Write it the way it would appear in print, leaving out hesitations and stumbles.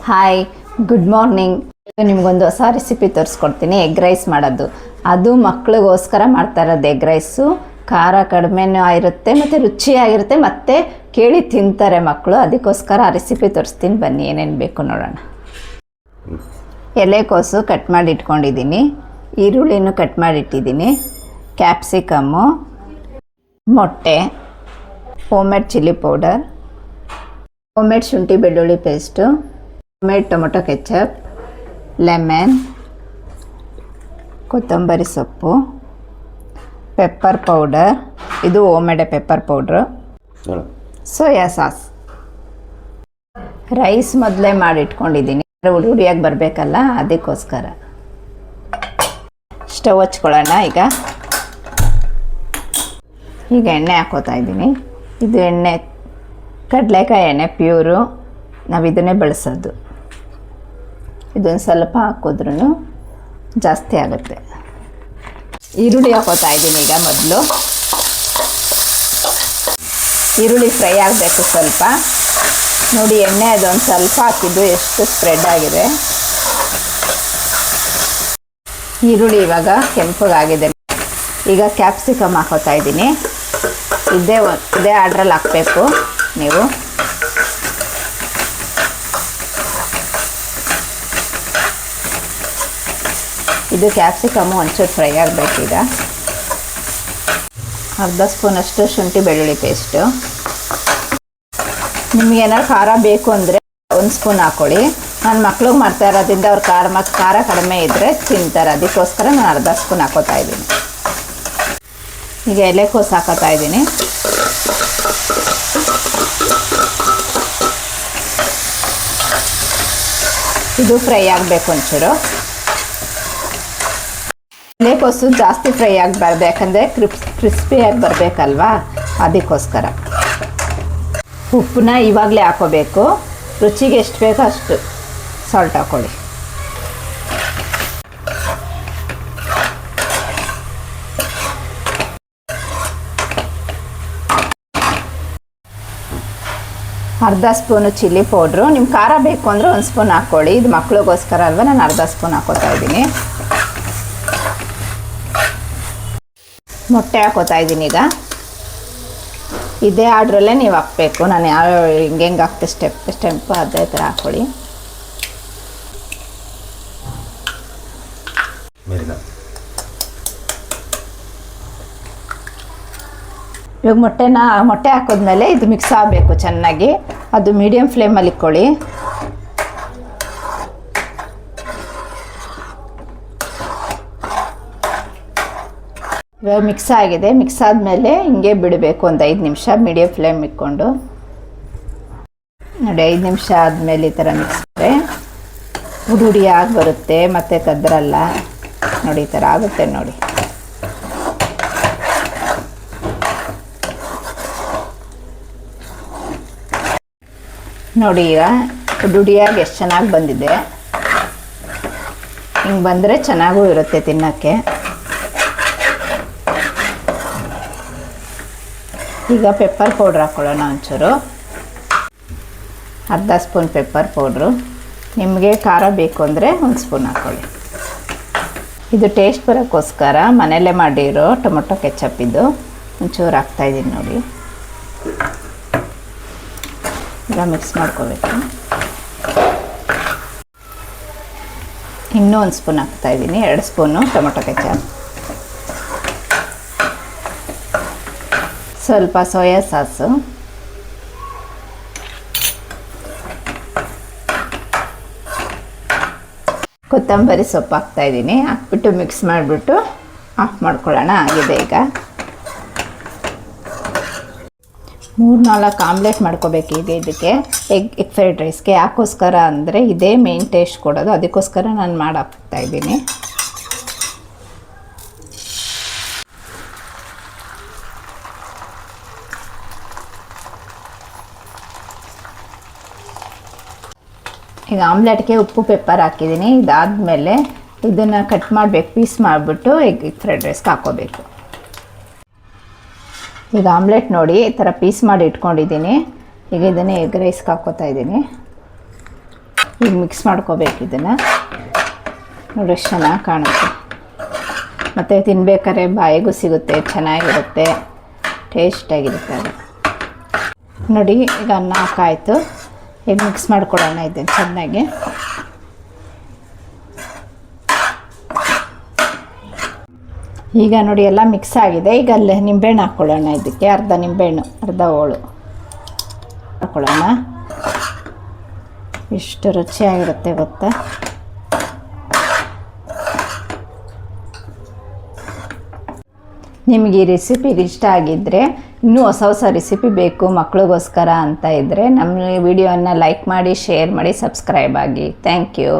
Hi, good morning. ನಿಮಗೊಂದು ಹೊಸ recipe ತೋರಿಸ್ಕೊಡ್ತೀನಿ. ಎಗ್ ರೈಸ್ ಮಾಡೋದು. ಅದು ಮಕ್ಳಿಗೋಸ್ಕರ ಮಾಡ್ತಾ ಇರೋದು. ಎಗ್ ರೈಸು ಖಾರ ಕಡಿಮೆನೂ ಆಗಿರುತ್ತೆ ಮತ್ತು ರುಚಿಯಾಗಿರುತ್ತೆ, ಮತ್ತು ಕೇಳಿ ತಿಂತಾರೆ ಮಕ್ಕಳು. ಅದಕ್ಕೋಸ್ಕರ ಆ ರೆಸಿಪಿ ತೋರಿಸ್ತೀನಿ, ಬನ್ನಿ. ಏನೇನು ಬೇಕು ನೋಡೋಣ. ಎಲೆಕೋಸು ಕಟ್ ಮಾಡಿ ಇಟ್ಕೊಂಡಿದ್ದೀನಿ, ಈರುಳ್ಳಿನೂ ಕಟ್ ಮಾಡಿ ಇಟ್ಟಿದ್ದೀನಿ, ಕ್ಯಾಪ್ಸಿಕಮ್ಮು, ಮೊಟ್ಟೆ, ಹೋಮ್ಮೇಡ್ ಚಿಲ್ಲಿ ಪೌಡರ್, ಹೋಮ್ಮೇಡ್ ಶುಂಠಿ ಬೆಳ್ಳುಳ್ಳಿ paste, homemade tomato ketchup, lemon, ಕೊತ್ತಂಬರಿ ಸೊಪ್ಪು, ಪೆಪ್ಪರ್ ಪೌಡರ್, ಇದು homemade pepper powder, soya sauce. Rice ಮೊದಲೇ ಮಾಡಿಟ್ಕೊಂಡಿದ್ದೀನಿ, ಹುಡಿಯಾಗಿ ಬರಬೇಕಲ್ಲ, ಅದಕ್ಕೋಸ್ಕರ. ಸ್ಟವ್ ಹಚ್ಕೊಳ್ಳೋಣ. ಈಗ ಎಣ್ಣೆ ಹಾಕೋತಾ ಇದ್ದೀನಿ. ಇದು ಎಣ್ಣೆ ಕಡಲೆಕಾಯಿ ಎಣ್ಣೆ ಪ್ಯೂರು, ನಾವು ಇದನ್ನೇ ಬಳಸೋದು. ಇದೊಂದು ಸ್ವಲ್ಪ ಹಾಕಿದ್ರೂ ಜಾಸ್ತಿ ಆಗುತ್ತೆ. ಈರುಳ್ಳಿ ಹಾಕೋತಾ ಇದ್ದೀನಿ. ಈಗ ಮೊದಲು ಈರುಳ್ಳಿ ಫ್ರೈ ಆಗಬೇಕು ಸ್ವಲ್ಪ. ನೋಡಿ, ಎಣ್ಣೆ ಅದೊಂದು ಸ್ವಲ್ಪ ಹಾಕಿದ್ದು ಎಷ್ಟು ಸ್ಪ್ರೆಡ್ ಆಗಿದೆ. ಈರುಳ್ಳಿ ಇವಾಗ ಕೆಂಪಗಾಗಿದೆ. ಈಗ ಕ್ಯಾಪ್ಸಿಕಮ್ ಹಾಕೋತಾ ಇದ್ದೀನಿ. ಇದೇ ಆರ್ಡ್ರಲ್ಲಿ ಹಾಕಬೇಕು ನೀವು. ಇದು ಕ್ಯಾಪ್ಸಿಕಮ್ಮು ಒಂಚೂರು ಫ್ರೈ ಆಗಬೇಕು. ಈಗ ಅರ್ಧ ಸ್ಪೂನಷ್ಟು ಶುಂಠಿ ಬೆಳ್ಳುಳ್ಳಿ ಪೇಸ್ಟು. ನಿಮಗೇನಾದ್ರು ಖಾರ ಬೇಕು ಅಂದರೆ 1 ಸ್ಪೂನ್ ಹಾಕ್ಕೊಳ್ಳಿ. ನಾನು ಮಕ್ಳಿಗೆ ಮಾಡ್ತಾ ಇರೋದ್ರಿಂದ ಅವ್ರ ಖಾರ ಕಡಿಮೆ ಇದ್ದರೆ ತಿಂತಾರೆ, ಅದಕ್ಕೋಸ್ಕರ ನಾನು ಅರ್ಧ ಸ್ಪೂನ್ ಹಾಕೋತಾ ಇದ್ದೀನಿ. ಈಗ ಎಲೆಕೋಸು ಹಾಕೋತಾ ಇದ್ದೀನಿ. ಇದು ಫ್ರೈ ಆಗಬೇಕು ಒಂಚೂರು. ಎಲೆಕೋಸು ಜಾಸ್ತಿ ಫ್ರೈ ಆಗಬಾರ್ದು, ಯಾಕಂದರೆ ಕ್ರಿಸ್ಪಿಯಾಗಿ ಬರಬೇಕಲ್ವಾ, ಅದಕ್ಕೋಸ್ಕರ. ಉಪ್ಪನ್ನ ಇವಾಗಲೇ ಹಾಕೋಬೇಕು. ರುಚಿಗೆ ಎಷ್ಟು ಬೇಕೋ ಅಷ್ಟು ಸಾಲ್ಟ್ ಹಾಕ್ಕೊಳ್ಳಿ. ಅರ್ಧ ಸ್ಪೂನು ಚಿಲ್ಲಿ ಪೌಡ್ರು. ನಿಮ್ಮ ಖಾರ ಬೇಕು ಅಂದರೆ 1 ಸ್ಪೂನ್ ಹಾಕ್ಕೊಳ್ಳಿ. ಇದು ಮಕ್ಳಿಗೋಸ್ಕರ ಅಲ್ವಾ, ನಾನು ಅರ್ಧ ಸ್ಪೂನ್ ಹಾಕೋತಾ ಇದ್ದೀನಿ. ಮೊಟ್ಟೆ ಹಾಕೋತಾ ಇದ್ದೀನಿ. ಈಗ ಇದೇ ಆರ್ಡ್ರಲ್ಲೇ ನೀವು ಹಾಕಬೇಕು. ನಾನು ಯಾವ ಹೆಂಗೆ ಹಾಕ್ತೆ ಸ್ಟೆಪ್ ಅದೇ ಥರ ಹಾಕ್ಕೊಳ್ಳಿ. ಇವಾಗ ಮೊಟ್ಟೆ ಹಾಕಿದ್ಮೇಲೆ ಇದು ಮಿಕ್ಸ್ ಆಗಬೇಕು ಚೆನ್ನಾಗಿ. ಅದು ಮೀಡಿಯಮ್ ಫ್ಲೇಮಲ್ಲಿ ಇಟ್ಕೊಳ್ಳಿ. ಇವಾಗ ಮಿಕ್ಸ್ ಆಗಿದೆ. ಮಿಕ್ಸ್ ಆದಮೇಲೆ ಹಿಂಗೆ ಬಿಡಬೇಕು ಒಂದು 5 ನಿಮಿಷ ಮೀಡಿಯಮ್ ಫ್ಲೇಮ್ ಇಟ್ಕೊಂಡು. ನೋಡಿ, 5 ನಿಮಿಷ ಆದಮೇಲೆ ಈ ಥರ ಮಿಕ್ಸ್ ಮಾಡಿದ್ರೆ ಹುಡಿಯಾಗಿ ಬರುತ್ತೆ, ಮತ್ತು ಕದ್ರಲ್ಲ. ನೋಡಿ, ಈ ಥರ ಆಗುತ್ತೆ ನೋಡಿ. ನೋಡಿ, ಈಗ ಹುಡಿಯಾಗಿ ಎಷ್ಟು ಚೆನ್ನಾಗಿ ಬಂದಿದೆ. ಹಿಂಗೆ ಬಂದರೆ ಚೆನ್ನಾಗೂ ಇರುತ್ತೆ ತಿನ್ನೋಕ್ಕೆ. ಈಗ ಪೆಪ್ಪರ್ ಪೌಡ್ರ್ ಹಾಕ್ಕೊಳ್ಳೋಣ ಒಂಚೂರು. ಅರ್ಧ ಸ್ಪೂನ್ ಪೆಪ್ಪರ್ ಪೌಡ್ರು. ನಿಮಗೆ ಖಾರ ಬೇಕು ಅಂದರೆ 1 ಸ್ಪೂನ್ ಹಾಕ್ಕೊಳ್ಳಿ. ಇದು ಟೇಸ್ಟ್ ಬರೋಕ್ಕೋಸ್ಕರ ಮನೆಯಲ್ಲೇ ಮಾಡಿರೋ ಟೊಮೊಟೊ ಕೆಚಪ್ ಇದು ಒಂಚೂರು ಹಾಕ್ತಾಯಿದ್ದೀನಿ ನೋಡಿ. ಈಗ ಮಿಕ್ಸ್ ಮಾಡ್ಕೋಬೇಕು. ಇನ್ನೂ 1 ಸ್ಪೂನ್ ಹಾಕ್ತಾಯಿದ್ದೀನಿ. 2 ಸ್ಪೂನು ಟೊಮೊಟೊ ಕೆಚಪ್, ಸ್ವಲ್ಪ ಸೋಯಾ ಸಾಸು, ಕೊತ್ತಂಬರಿ ಸೊಪ್ಪು ಹಾಕ್ತಾಯಿದ್ದೀನಿ. ಹಾಕ್ಬಿಟ್ಟು ಮಿಕ್ಸ್ ಮಾಡಿಬಿಟ್ಟು ಆಫ್ ಮಾಡ್ಕೊಳ್ಳೋಣ. ಆಗಿದೆ. ಈಗ 3-4 ಆಮ್ಲೆಟ್ ಮಾಡ್ಕೋಬೇಕು. ಈಗ ಇದಕ್ಕೆ ಎಗ್ ಫ್ರೈಡ್ ರೈಸ್ಗೆ ಯಾಕೋಸ್ಕರ ಅಂದರೆ ಇದೇ ಮೇನ್ ಟೇಸ್ಟ್ ಕೊಡೋದು, ಅದಕ್ಕೋಸ್ಕರ ನಾನು ಹಾಕ್ತಾಯಿದ್ದೀನಿ. ಈಗ ಆಮ್ಲೆಟ್ಗೆ ಉಪ್ಪು ಪೆಪ್ಪರ್ ಹಾಕಿದ್ದೀನಿ. ಇದಾದಮೇಲೆ ಇದನ್ನು ಕಟ್ ಮಾಡಬೇಕು, ಪೀಸ್ ಮಾಡಿಬಿಟ್ಟು ಎಗ್ ಫ್ರೈಡ್ ರೈಸ್ಗೆ ಹಾಕ್ಕೋಬೇಕು. ಈಗ ಆಮ್ಲೆಟ್ ನೋಡಿ ಈ ಥರ ಪೀಸ್ ಮಾಡಿ ಇಟ್ಕೊಂಡಿದ್ದೀನಿ. ಈಗ ಇದನ್ನೇ ಎಗ್ ರೈಸ್ಗೆ ಹಾಕ್ಕೋತಾ ಇದ್ದೀನಿ. ಈಗ ಮಿಕ್ಸ್ ಮಾಡ್ಕೋಬೇಕು ಇದನ್ನು. ನೋಡಿ ಎಷ್ಟು ಚೆನ್ನಾಗಿ ಕಾಣುತ್ತೆ, ಮತ್ತು ತಿನ್ಬೇಕಾದ್ರೆ ಬಾಯಿಗೂ ಸಿಗುತ್ತೆ, ಚೆನ್ನಾಗಿರುತ್ತೆ, ಟೇಸ್ಟಾಗಿರುತ್ತೆ ಅದು. ನೋಡಿ ಈಗ ಅನ್ನ ಹಾಕಾಯಿತು. ಈಗ ಮಿಕ್ಸ್ ಮಾಡ್ಕೊಳ್ಳೋಣ ಇದನ್ನು ಚೆನ್ನಾಗಿ. ಈಗ ನೋಡಿ ಎಲ್ಲ ಮಿಕ್ಸ್ ಆಗಿದೆ. ಈಗ ಅಲ್ಲೇ ನಿಂಬೆಹಣ್ಣು ಹಾಕ್ಕೊಳ್ಳೋಣ. ಇದಕ್ಕೆ ಅರ್ಧ ನಿಂಬೆಹಣ್ಣು, ಅರ್ಧ ಹೋಳು ಹಾಕ್ಕೊಳ್ಳೋಣ. ಎಷ್ಟು ರುಚಿಯಾಗಿರುತ್ತೆ ಗೊತ್ತಾ. ನಿಮಗೆ ಈ ರೆಸಿಪಿ ಇಷ್ಟ ಆಗಿದ್ದರೆ, ಇನ್ನೂ ಹೊಸ ಹೊಸ ರೆಸಿಪಿ ಬೇಕು ಮಕ್ಕಳಿಗೋಸ್ಕರ ಅಂತ ಇದ್ದರೆ ನಮ್ಮ ವಿಡಿಯೋನ ಲೈಕ್ ಮಾಡಿ, ಶೇರ್ ಮಾಡಿ, ಸಬ್ಸ್ಕ್ರೈಬ್ ಆಗಿ. Thank you.